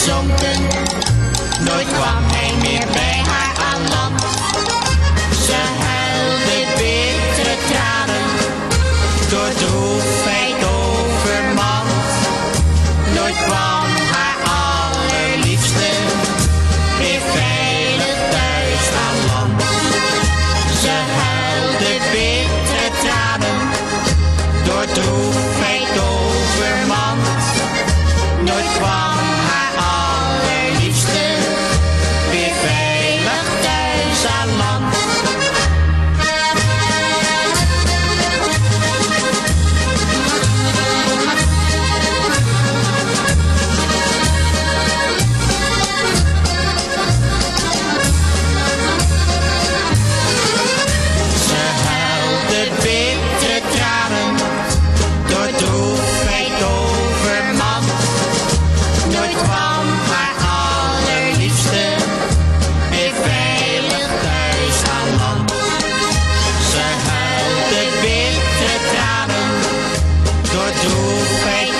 gezonken. Nooit kwam hij meer bij haar aan land. Ze huilde bittere tranen, door droefheid overmand. Nooit kwam haar allerliefste weer veilig thuis aan land. Ze huilde bittere tranen, door droefheid overmand. Nooit kwam haar allerliefste weer veilig thuis aan land. Ze huilde bittere tranen, door droefheid overmand. Nooit kwam haar allerliefste weer veilig thuis aan land. Ze huilde bittere tranen, door droefheid